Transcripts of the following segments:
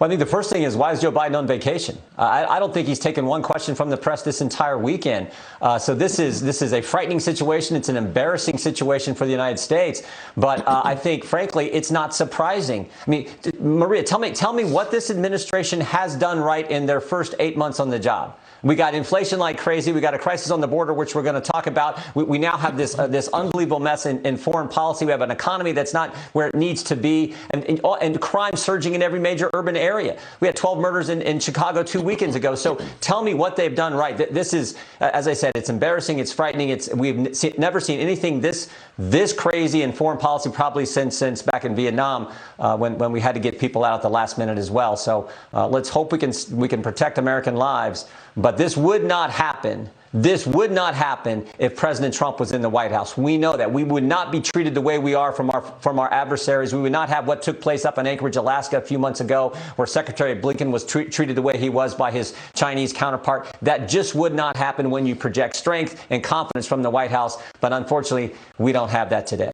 Well, I think the first thing is, why is Joe Biden on vacation? I don't think he's taken one question from the press this entire weekend. So this is a frightening situation. It's an embarrassing situation for the United States. But I think, frankly, it's not surprising. I mean, Maria, tell me what this administration has done right in their first 8 months on the job. We got inflation like crazy. We got a crisis on the border, which we're going to talk about. We now have this unbelievable mess in foreign policy. We have an economy that's not where it needs to be, and crime surging in every major urban area. We had 12 murders in Chicago 2 weekends ago. So tell me what they've done right. This is, as I said, it's embarrassing. It's frightening. We've never seen anything this crazy in foreign policy probably since back in Vietnam when we had to get people out at the last minute as well. So let's hope we can protect American lives. But this would not happen. This would not happen if President Trump was in the White House. We know that. We would not be treated the way we are from our adversaries. We would not have what took place up in Anchorage, Alaska a few months ago, where Secretary Blinken was treated the way he was by his Chinese counterpart. That just would not happen when you project strength and confidence from the White House. But unfortunately, we don't have that today.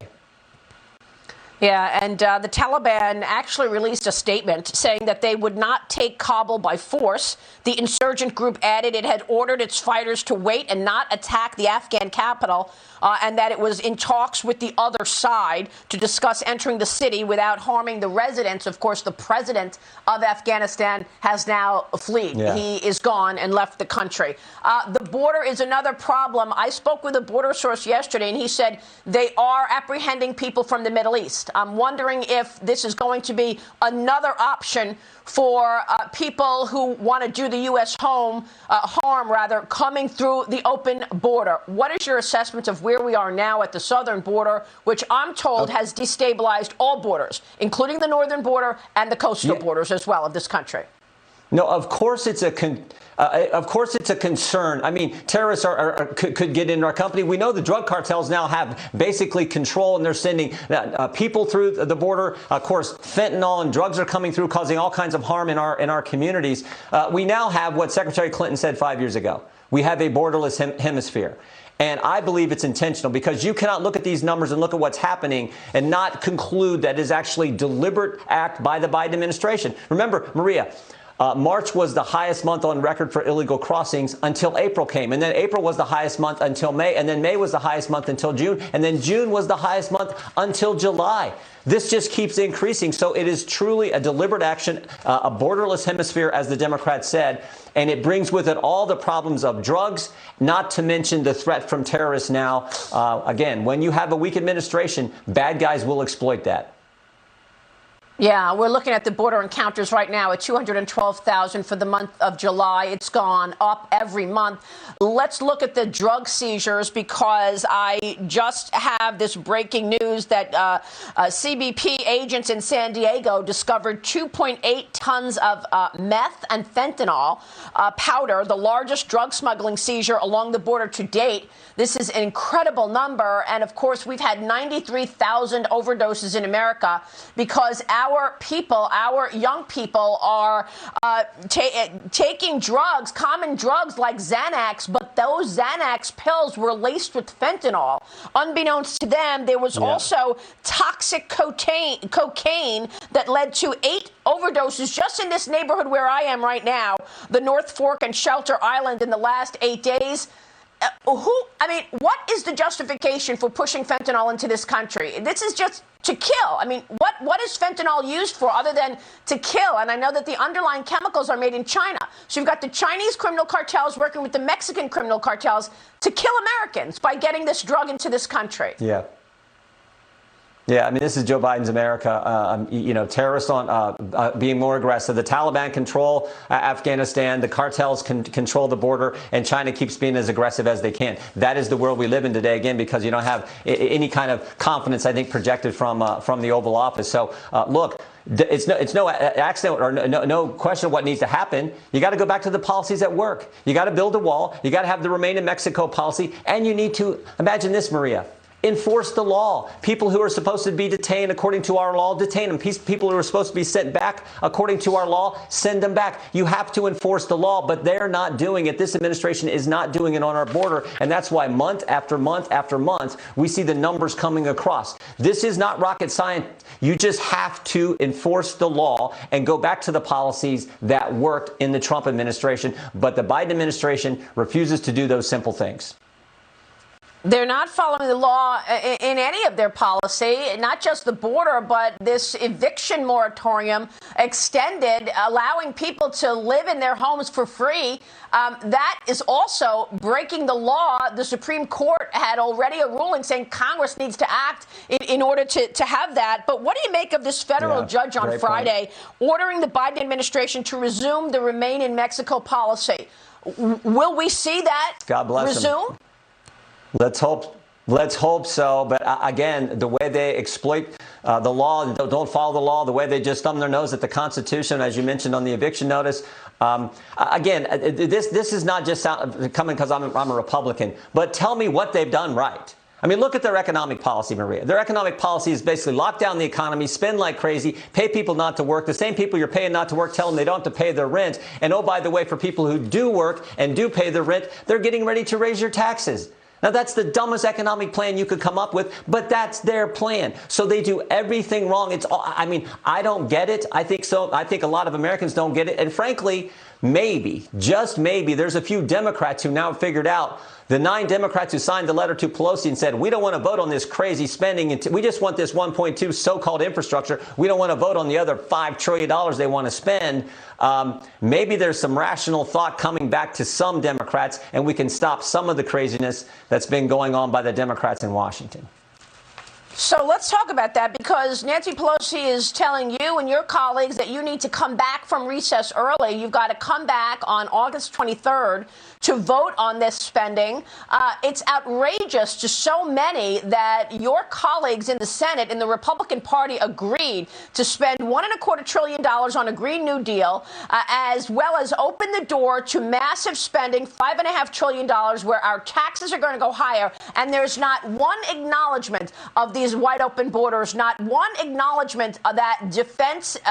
Yeah, and the Taliban actually released a statement saying that they would not take Kabul by force. The insurgent group added it had ordered its fighters to wait and not attack the Afghan capital, and that it was in talks with the other side to discuss entering the city without harming the residents. Of course, the president of Afghanistan has now fled. Yeah. He is gone and left the country. The border is another problem. I spoke with a border source yesterday, and he said they are apprehending people from the Middle East. I'm wondering if this is going to be another option for people who want to do the U.S. harm, coming through the open border. What is your assessment of where we are now at the southern border, which I'm told has destabilized all borders, including the northern border and the coastal borders as well of this country? No, of course it's a concern. I mean, terrorists could get into our country. We know the drug cartels now have basically control, and they're sending people through the border. Of course, fentanyl and drugs are coming through, causing all kinds of harm in our communities. We now have what Secretary Clinton said 5 years ago. We have a borderless hemisphere. And I believe it's intentional, because you cannot look at these numbers and look at what's happening and not conclude that is actually a deliberate act by the Biden administration. Remember, Maria, March was the highest month on record for illegal crossings until April came. And then April was the highest month until May. And then May was the highest month until June. And then June was the highest month until July. This just keeps increasing. So it is truly a deliberate action, a borderless hemisphere, as the Democrats said. And it brings with it all the problems of drugs, not to mention the threat from terrorists now. Again, when you have a weak administration, bad guys will exploit that. Yeah, we're looking at the border encounters right now at 212,000 for the month of July. It's gone up every month. Let's look at the drug seizures, because I just have this breaking news that CBP agents in San Diego discovered 2.8 tons of meth and fentanyl powder, the largest drug smuggling seizure along the border to date. This is an incredible number. And of course, we've had 93,000 overdoses in America because our people, our young people, are taking drugs, common drugs like Xanax, but those Xanax pills were laced with fentanyl. Unbeknownst to them, there was also toxic cocaine that led to 8 overdoses just in this neighborhood where I am right now, the North Fork and Shelter Island, in the last 8 days. What is the justification for pushing fentanyl into this country? This is just to kill. I mean, what is fentanyl used for other than to kill? And I know that the underlying chemicals are made in China. So you've got the Chinese criminal cartels working with the Mexican criminal cartels to kill Americans by getting this drug into this country. Yeah, I mean, this is Joe Biden's America. Terrorists being more aggressive. The Taliban control Afghanistan. The cartels control the border, and China keeps being as aggressive as they can. That is the world we live in today, again, because you don't have any kind of confidence, I think, projected from the Oval Office. So, look. It's no accident or no question of what needs to happen. You got to go back to the policies at work. You got to build a wall. You got to have the Remain in Mexico policy. And you need to imagine this, Maria. Enforce the law. People who are supposed to be detained according to our law, detain them. People who are supposed to be sent back according to our law, send them back. You have to enforce the law, but they're not doing it. This administration is not doing it on our border, and that's why month after month after month, we see the numbers coming across. This is not rocket science. You just have to enforce the law and go back to the policies that worked in the Trump administration, but the Biden administration refuses to do those simple things. They're not following the law in any of their policy, not just the border, but this eviction moratorium extended, allowing people to live in their homes for free. That is also breaking the law. The Supreme Court had already a ruling saying Congress needs to act in order to have that. But what do you make of this federal judge on Friday ordering the Biden administration to resume the Remain in Mexico policy? Will we see that God bless resume? Him. Let's hope so. But again, the way they exploit the law, don't follow the law, the way they just thumb their nose at the Constitution, as you mentioned on the eviction notice. Again, this is not just coming because I'm a Republican, but tell me what they've done right. I mean, look at their economic policy, Maria. Their economic policy is basically lock down the economy, spend like crazy, pay people not to work. The same people you're paying not to work, tell them they don't have to pay their rent. And oh, by the way, for people who do work and do pay their rent, they're getting ready to raise your taxes. Now, that's the dumbest economic plan you could come up with, but that's their plan. So they do everything wrong. I mean, I don't get it. I think so. I think a lot of Americans don't get it. And frankly, maybe, just maybe, there's a few Democrats who now figured out, the 9 Democrats who signed the letter to Pelosi and said, we don't want to vote on this crazy spending. We just want this 1.2 so-called infrastructure. We don't want to vote on the other $5 trillion they want to spend. Maybe there's some rational thought coming back to some Democrats, and we can stop some of the craziness that's been going on by the Democrats in Washington. So let's talk about that, because Nancy Pelosi is telling you and your colleagues that you need to come back from recess early. You've got to come back on August 23rd to vote on this spending. It's outrageous to so many that your colleagues in the Senate in the Republican Party agreed to spend $1.25 trillion on a Green New Deal, as well as open the door to massive spending, $5.5 trillion, where our taxes are going to go higher. And there's not one acknowledgement of these wide open borders, not one acknowledgement that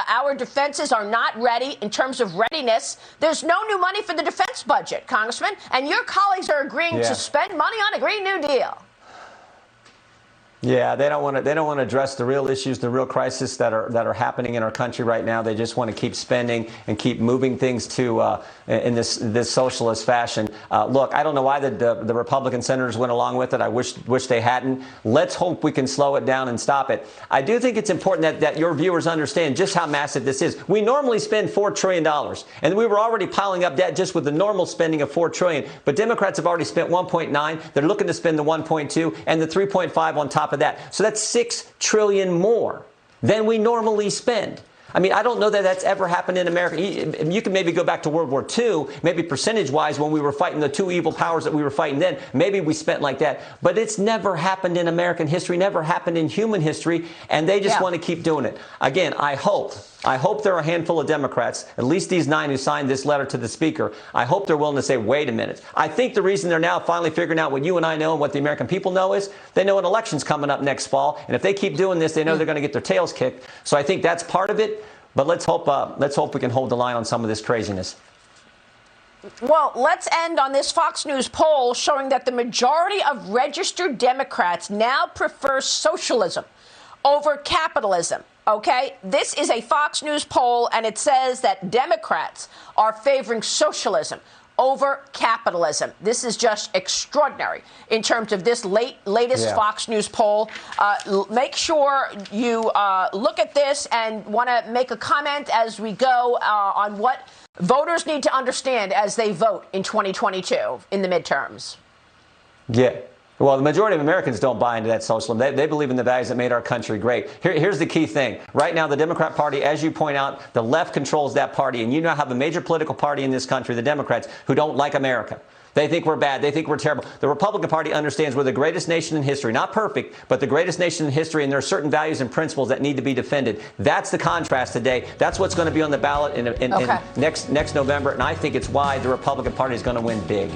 our defenses are not ready in terms of readiness. There's no new money for the defense budget, Congressman, and your colleagues are agreeing to spend money on a Green New Deal. Yeah, they don't want to address the real issues, the real crisis that are happening in our country right now. They just want to keep spending and keep moving things to in this socialist fashion. Look, I don't know why the Republican senators went along with it. I wish they hadn't. Let's hope we can slow it down and stop it. I do think it's important that your viewers understand just how massive this is. We normally spend $4 trillion, and we were already piling up debt just with the normal spending of $4 trillion. But Democrats have already spent 1.9. They're looking to spend the 1.2 and the 3.5 on top of that. So that's $6 trillion more than we normally spend. I mean, I don't know that that's ever happened in America. You can maybe go back to World War II, maybe percentage-wise when we were fighting the two evil powers that we were fighting then. Maybe we spent like that. But it's never happened in American history, never happened in human history, and they just want to keep doing it. Again, I hope there are a handful of Democrats, at least these 9 who signed this letter to the Speaker. I hope they're willing to say, wait a minute. I think the reason they're now finally figuring out what you and I know and what the American people know is they know an election's coming up next fall. And if they keep doing this, they know they're going to get their tails kicked. So I think that's part of it. But let's hope we can hold the line on some of this craziness. Well, let's end on this Fox News poll showing that the majority of registered Democrats now prefer socialism over capitalism. OK, this is a Fox News poll, and it says that Democrats are favoring socialism over capitalism. This is just extraordinary in terms of this latest Fox News poll. Make sure you look at this and want to make a comment as we go on what voters need to understand as they vote in 2022 in the midterms. Yeah. Well, the majority of Americans don't buy into that socialism. They believe in the values that made our country great. Here's the key thing. Right now, the Democrat Party, as you point out, the left controls that party. And you now have a major political party in this country, the Democrats, who don't like America. They think we're bad. They think we're terrible. The Republican Party understands we're the greatest nation in history. Not perfect, but the greatest nation in history. And there are certain values and principles that need to be defended. That's the contrast today. That's what's going to be on the ballot in next November. And I think it's why the Republican Party is going to win big.